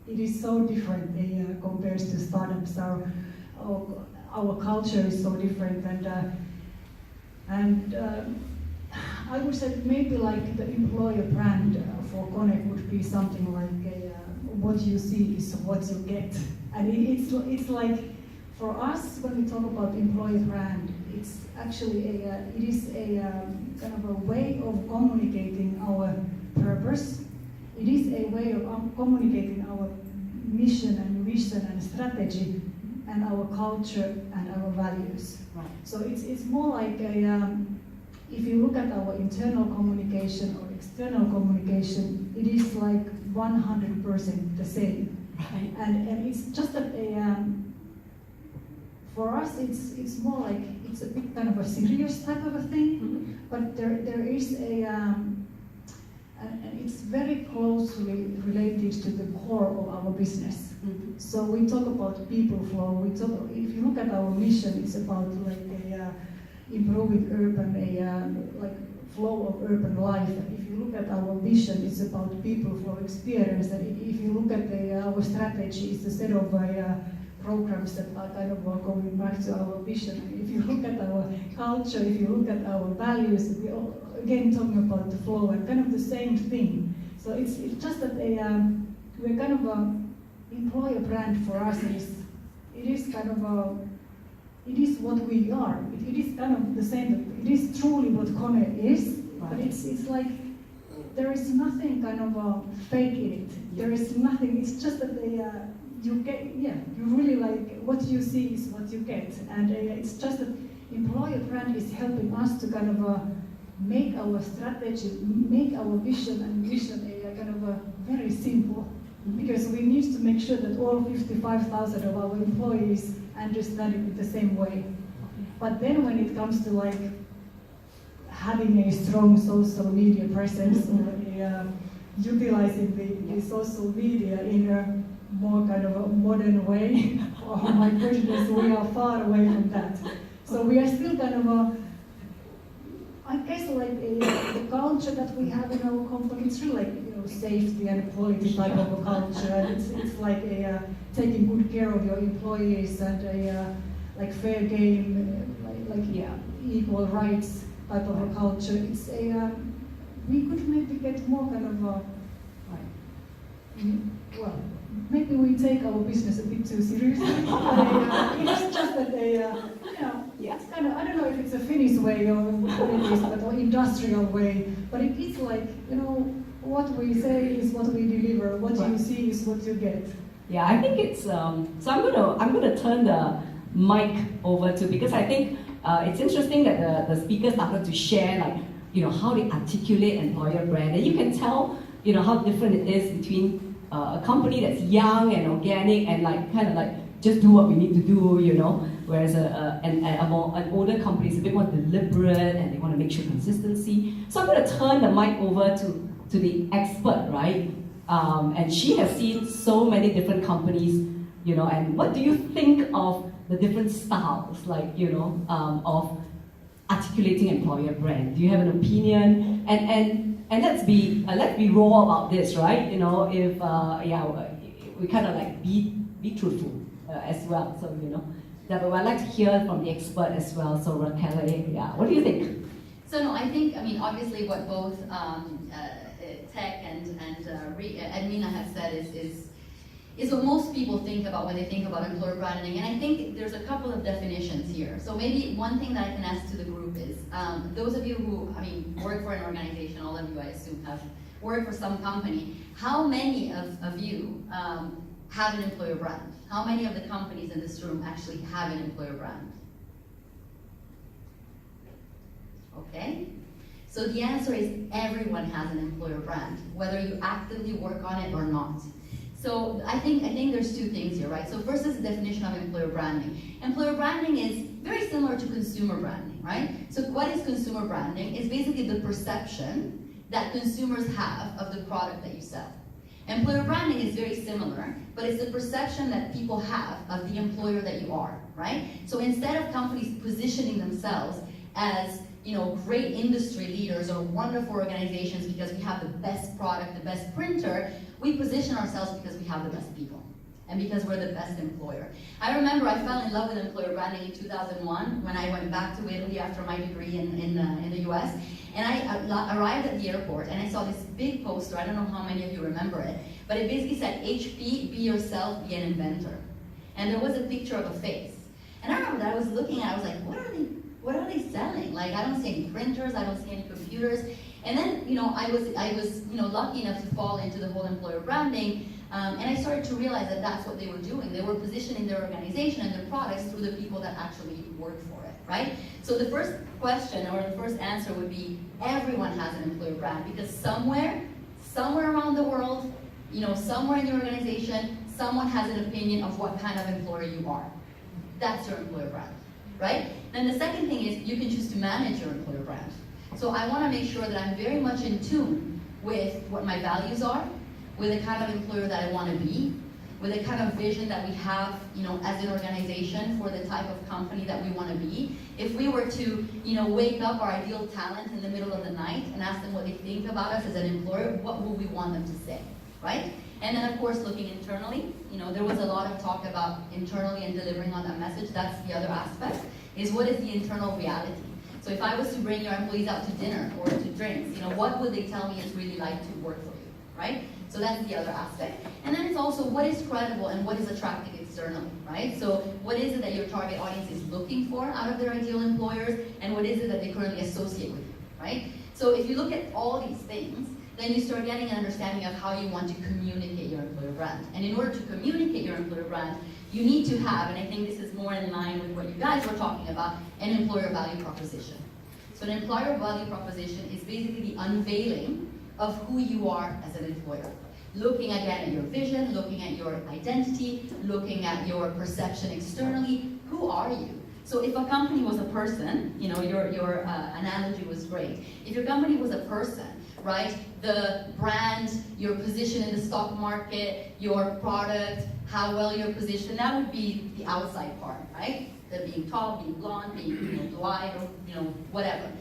it is so different compared to startups. Our culture is so different, and I would say maybe like the employer brand for KONE would be something like what you see is what you get. And it's like, for us, when we talk about employer brand, it's actually it is a kind of a way of communicating our purpose. It is a way of communicating our mission and vision and strategy and our culture and our values. Right. So it's more like if you look at our internal communication or external communication, it is like 100% the same. Right. And it's just that for us it's more like it's a bit kind of a serious type of a thing, Mm-hmm. but there is and it's very closely related to the core of our business. Mm-hmm. So we talk about people flow. If you look at our mission, it's about like improving urban flow of urban life. And if you look at our vision, it's about people flow experience. And if you look at our strategy, it's a set of programs that are kind of going back to our vision. If you look at our culture, if you look at our values, we all, again talking about the flow and kind of the same thing. So it's just that we're kind of employer brand for us it is kind of it is what we are. It is kind of the same. It is truly what KONE is, but it's like there is nothing kind of fake in it. There is nothing. It's just that you get, you really like what you see is what you get, and it's just that employer brand is helping us to kind of make our strategy, make our vision and mission kind of very simple, because we need to make sure that all 55,000 of our employees understand it in the same way. But then when it comes to like having a strong social media presence or utilizing the social media in a more kind of a modern way, oh my goodness, we are far away from that. So we are still kind of I guess like the culture that we have in our company, it's really like safety and quality type of a culture, and it's like taking good care of your employees and like fair game, equal rights type of a culture. It's we could maybe get more kind of maybe we take our business a bit too seriously. It's just that it's kind of, I don't know if it's a Finnish way or what it is, but an industrial way. But it is like, what we say is what we deliver. What you see is what you get. Yeah, I think it's. So I'm gonna turn the mic over to, because I think it's interesting that the speakers started to share how they articulate employer brand, and you can tell how different it is between a company that's young and organic and just do what we need to do, whereas an older company is a bit more deliberate and they want to make sure consistency. So I'm going to turn the mic over to the expert, right? And she has seen so many different companies, and what do you think of the different styles, of articulating employer brand? Do you have an opinion? And let's be raw about this, right? If we kind of be truthful as well. So but I'd like to hear from the expert as well. So Rachele, what do you think? So no, I think obviously what both Tech and Minna have said is what most people think about when they think about employer branding. And I think there's a couple of definitions here. So maybe one thing that I can ask to the group is, those of you who, work for an organization, all of you I assume have worked for some company, how many of you have an employer brand? How many of the companies in this room actually have an employer brand? Okay. So the answer is everyone has an employer brand, whether you actively work on it or not. So I think there's two things here, right? So first is the definition of employer branding. Employer branding is very similar to consumer branding, right? So what is consumer branding? It's basically the perception that consumers have of the product that you sell. Employer branding is very similar, but it's the perception that people have of the employer that you are, right? So instead of companies positioning themselves as great industry leaders or wonderful organizations because we have the best product, the best printer, we position ourselves because we have the best people and because we're the best employer. I remember I fell in love with employer branding in 2001 when I went back to Italy after my degree in the US, and I arrived at the airport and I saw this big poster. I don't know how many of you remember it, but it basically said, HP, be yourself, be an inventor. And there was a picture of a face. And I remember that I was looking at it, I was like, what are they selling? I don't see any printers, I don't see any computers. And then, I was lucky enough to fall into the whole employer branding, and I started to realize that that's what they were doing. They were positioning their organization and their products through the people that actually work for it, right? So the first question or the first answer would be everyone has an employer brand, because somewhere around the world, somewhere in your organization, someone has an opinion of what kind of employer you are. That's your employer brand, right? Then the second thing is you can choose to manage your employer brand. So I want to make sure that I'm very much in tune with what my values are, with the kind of employer that I want to be, with the kind of vision that we have, as an organization for the type of company that we want to be. If we were to, wake up our ideal talent in the middle of the night and ask them what they think about us as an employer, what would we want them to say, right? And then of course looking internally, there was a lot of talk about internally and delivering on that message. That's the other aspect, is what is the internal reality? So if I was to bring your employees out to dinner or to drinks, what would they tell me it's really like to work for you, right? So that's the other aspect. And then it's also what is credible and what is attractive externally, right? So what is it that your target audience is looking for out of their ideal employers, and what is it that they currently associate with you, right? So if you look at all these things, then you start getting an understanding of how you want to communicate your employer brand. And in order to communicate your employer brand, you need to have, and I think this is more in line with what you guys were talking about, an employer value proposition. So an employer value proposition is basically the unveiling of who you are as an employer. Looking again at your vision, looking at your identity, looking at your perception externally, who are you? So if a company was a person, your analogy was great. If your company was a person, right, the brand, your position in the stock market, your product, how well you're positioned, that would be the outside part, right? The being tall, being blonde, being blue-eyed, or whatever.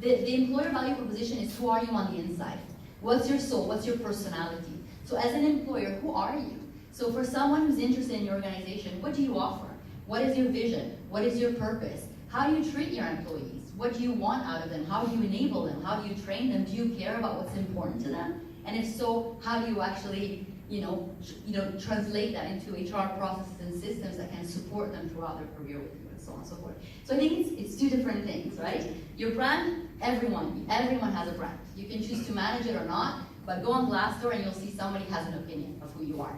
The employer value proposition is who are you on the inside? What's your soul? What's your personality? So as an employer, who are you? So for someone who's interested in your organization, what do you offer? What is your vision? What is your purpose? How do you treat your employees? What do you want out of them? How do you enable them? How do you train them? Do you care about what's important to them? And if so, how do you actually, translate that into HR processes and systems that can support them throughout their career with you, and so on and so forth. So I think it's two different things, right? Your brand, everyone has a brand. You can choose to manage it or not, but go on Glassdoor and you'll see somebody has an opinion of who you are.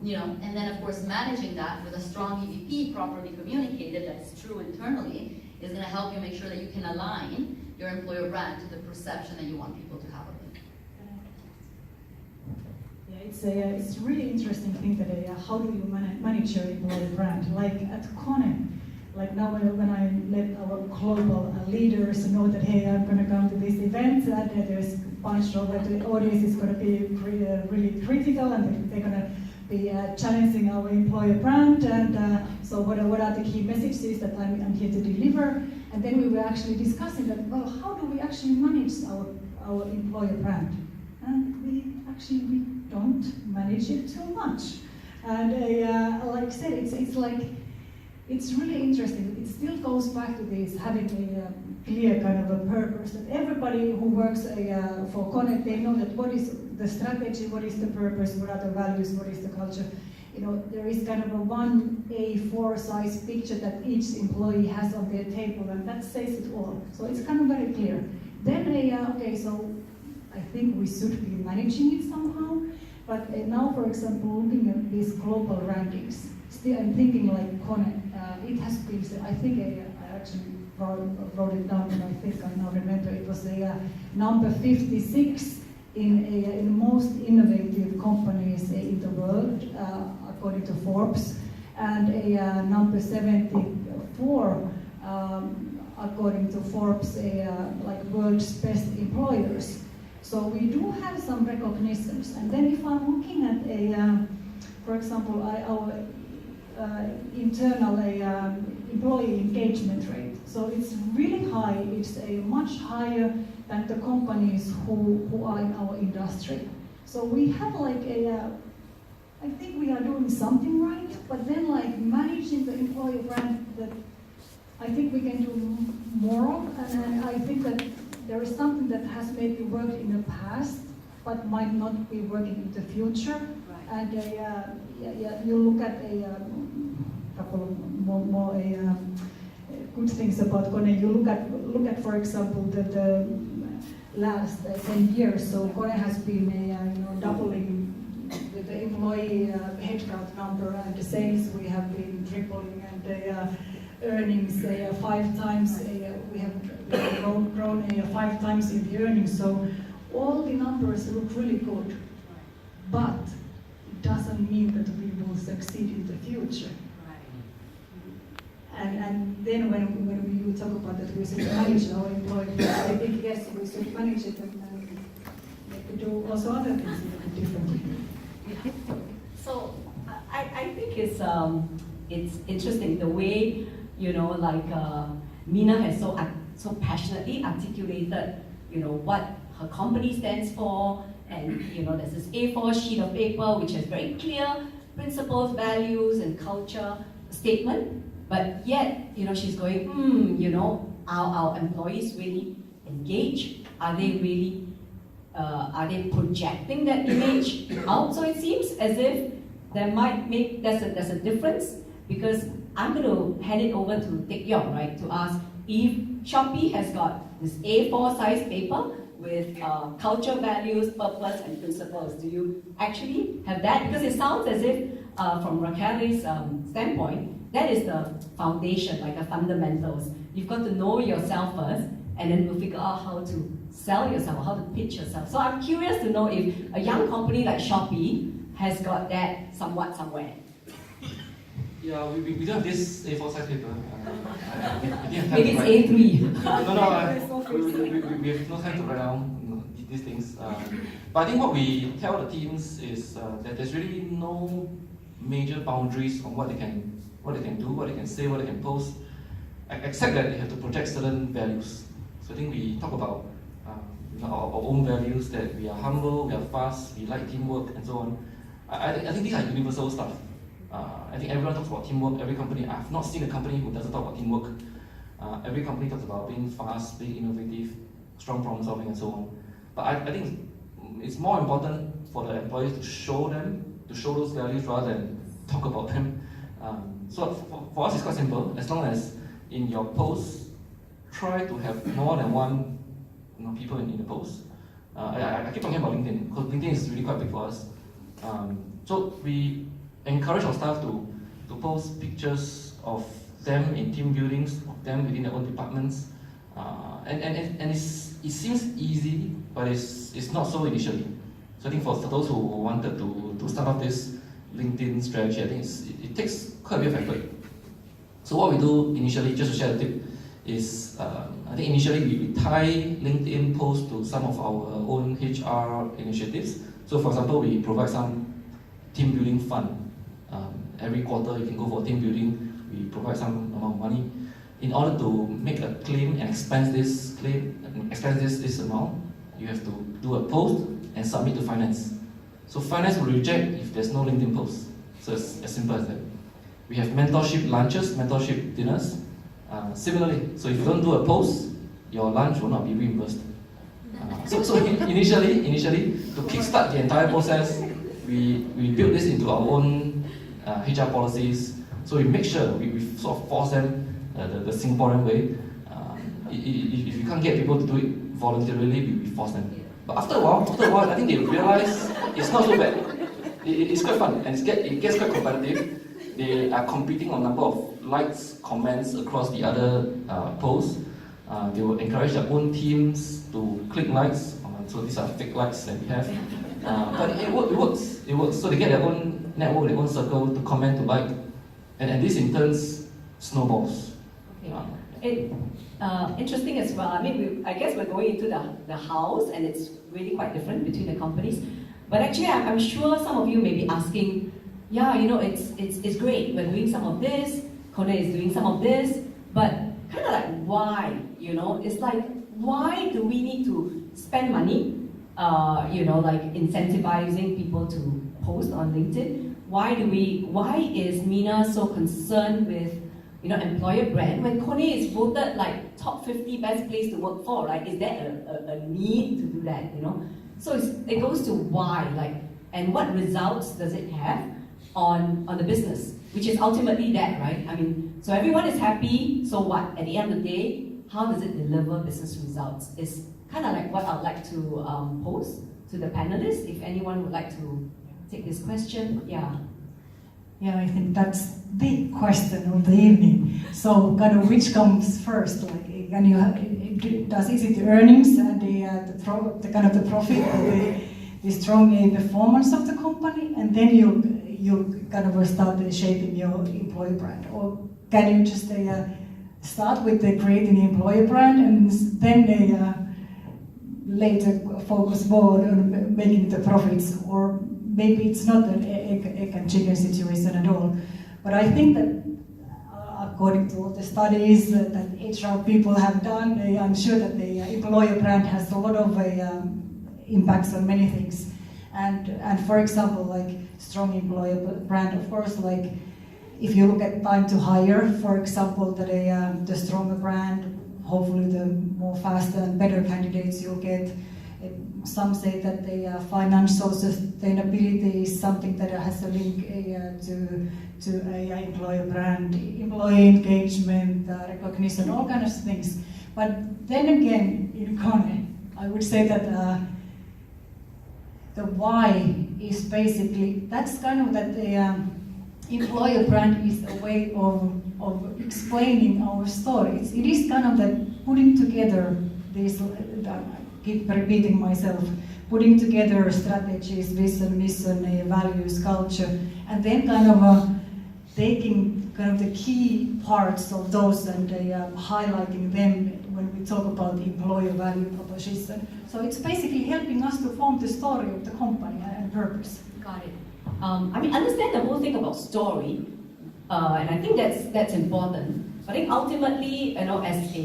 And then of course managing that with a strong EVP, properly communicated, that's true internally, is going to help you make sure that you can align your employer brand to the perception that you want people to have of it. Yeah, it's a really interesting thing that how do you manage your employer brand? Like at KONE, like now when I let our global leaders know that, hey, I'm going to come to this event, and there's a bunch of the audience is going to be really critical, and they're going to be challenging our employer brand, and so what are the key messages that I'm here to deliver? And then we were actually discussing that, well, how do we actually manage our employer brand? And we don't manage it too much. And like I said, it's really interesting. It still goes back to this having a clear kind of a purpose. That everybody who works for KONE, they know that what is the strategy, what is the purpose, what are the values, what is the culture. There is kind of a 1A4 size picture that each employee has on their table, and that says it all. So it's kind of very clear. Then, okay, so I think we should be managing it somehow. But now, for example, looking at these global rankings, still I'm thinking like KONE, it has been, I think I actually wrote it down, and I think I now remember it was number 56 in most innovative companies in the world, according to Forbes, and number 74 according to Forbes, like world's best employers. So we do have some recognitions. And then if I'm looking at for example, our internal employee engagement rate. So it's really high. It's much higher than the companies who are in our industry. So we have like I think we are doing something right, but then like managing the employee brand, that I think we can do more of, and I think that there is something that has maybe worked in the past, but might not be working in the future. Right. And you look at a couple of more good things about KONE. You look at for example the last 10 years. So KONE has been doubling the employee headcount number, and the sales we have been tripling, and the earnings 5 times. We have grown 5 times in the earnings. So all the numbers look really good, but it doesn't mean that we will succeed in the future. And then when we talk about that we should manage our employees, I think yes, we should manage it and do also other things differently. So I think it's interesting the way Minna has so passionately articulated what her company stands for, and there's this A4 sheet of paper which has very clear principles, values, and culture statement, but yet, she's going, are our employees really engaged? Are they really, are they projecting that image out? So it seems as if there's a difference, because I'm going to hand it over to Teck Yong, right, to ask if Shopee has got this A4 size paper with culture, values, purpose, and principles. Do you actually have that? Because it sounds as if, from Rachele's standpoint, that is the foundation, like the fundamentals. You've got to know yourself first, and then we'll figure out how to sell yourself, how to pitch yourself. So I'm curious to know if a young company like Shopee has got that somewhat somewhere. Yeah, we don't have this A4 size paper. Maybe it's A3. No, we have no time to write down these things. But I think what we tell the teams is that there's really no major boundaries on what they can do, what they can say, what they can post, except that they have to project certain values. So I think we talk about our own values, that we are humble, we are fast, we like teamwork, and so on. I think these are universal stuff. I think everyone talks about teamwork. Every company, I've not seen a company who doesn't talk about teamwork. Every company talks about being fast, being innovative, strong problem solving, and so on. But I think it's more important for the employees to show those values rather than talk about them. So for us, it's quite simple. As long as in your post, try to have more than one people in the post. I keep talking about LinkedIn, because LinkedIn is really quite big for us. So we encourage our staff to post pictures of them in team buildings, of them within their own departments. And it seems easy, but it's not so initially. So I think for those who wanted to start off this LinkedIn strategy, I think it takes quite a bit of effort. So what we do initially, just to share a tip, is I think initially we tie LinkedIn posts to some of our own HR initiatives. So for example, we provide some team building fund. Every quarter you can go for team building, we provide some amount of money. In order to make a claim and expense this amount, you have to do a post and submit to finance. So finance will reject if there's no LinkedIn post. So it's as simple as that. We have mentorship lunches, mentorship dinners. Similarly, so if you don't do a post, your lunch will not be reimbursed. So initially, to kickstart the entire process, we built this into our own HR policies. So we make sure we sort of force them the Singaporean way. If you can't get people to do it voluntarily, we force them. But after a while, I think they realize it's not so bad. It's quite fun, and it gets quite competitive. They are competing on number of likes, comments across the other posts. They will encourage their own teams to click likes. So these are fake likes that we have. But it works. So they get their own network, their own circle to comment, to like. And this in turn snowballs. Okay. Interesting as well. I mean, I guess we're going into the house, and it's really quite different between the companies. But actually, I'm sure some of you may be asking, yeah, it's great. We're doing some of this. KONE is doing some of this. But kind of like why? It's like, why do we need to spend money? Like incentivizing people to post on LinkedIn. Why is Minna so concerned with employer brand when KONE is voted like top 50 best place to work for, right? Is there a need to do that, So it goes to why, and what results does it have on the business, which is ultimately that, right? I mean, so everyone is happy, so what? At the end of the day, how does it deliver business results? Is kind of like what I'd like to pose to the panelists, if anyone would like to take this question. Yeah, I think that's the question of the evening. So, kind of, which comes first? Like, is it the earnings and the kind of the profit, or the strong performance of the company, and then you kind of start shaping your employer brand, or can you just start with creating an employer brand and then later focus more on making the profits, or maybe it's not an egg and chicken situation at all. But I think that according to all the studies that HR people have done, I'm sure that the employer brand has a lot of impacts on many things. And for example, like strong employer brand, of course, like if you look at time to hire, for example, that the stronger brand, hopefully the more faster and better candidates you'll get. Some say that the financial sustainability is something that has a link to a employer brand, employee engagement, recognition, all kinds of things. But then again, in KONE, I would say that the why is basically, that's kind of that the employer brand is a way of explaining our stories. It is kind of that putting together these, I keep repeating myself, putting together strategies, vision, mission, values, culture, and then kind of taking kind of the key parts of those and highlighting them when we talk about the employer value proposition. So it's basically helping us to form the story of the company and purpose. Got it. I mean, understand the whole thing about story, and I think that's important. But I think ultimately, you know, as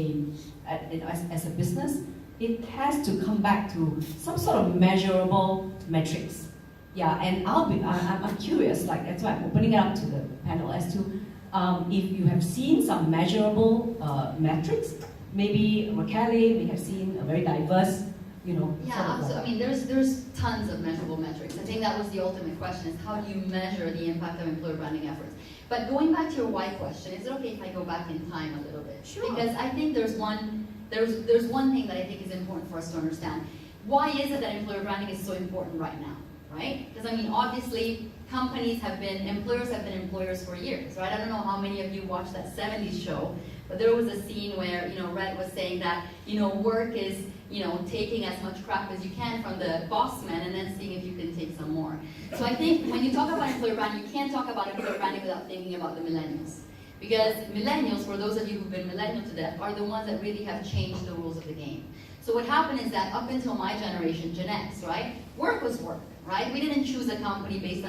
a business, it has to come back to some sort of measurable metrics. Yeah, and I'm curious, like that's why I'm opening it up to the panel as to if you have seen some measurable metrics. Maybe Rachele, we have seen a very diverse, you know. Yeah, so I mean, there's tons of measurable metrics. I think that was the ultimate question: is how do you measure the impact of employer branding efforts? But going back to your why question, is it okay if I go back in time a little bit? Sure. Because I think there's one thing that I think is important for us to understand. Why is it that employer branding is so important right now, right? Because I mean, obviously, employers have been employers for years, right? I don't know how many of you watched that 70s show, but there was a scene where, you know, Red was saying that, you know, work is, you know, taking as much crap as you can from the boss man and then seeing if you can take some more. So I think when you talk about employer branding, you can't talk about employer branding without thinking about the millennials. Because millennials, for those of you who've been millennial to death, are the ones that really have changed the rules of the game. So what happened is that up until my generation, Gen X, right, work was work, right? We didn't choose a company based on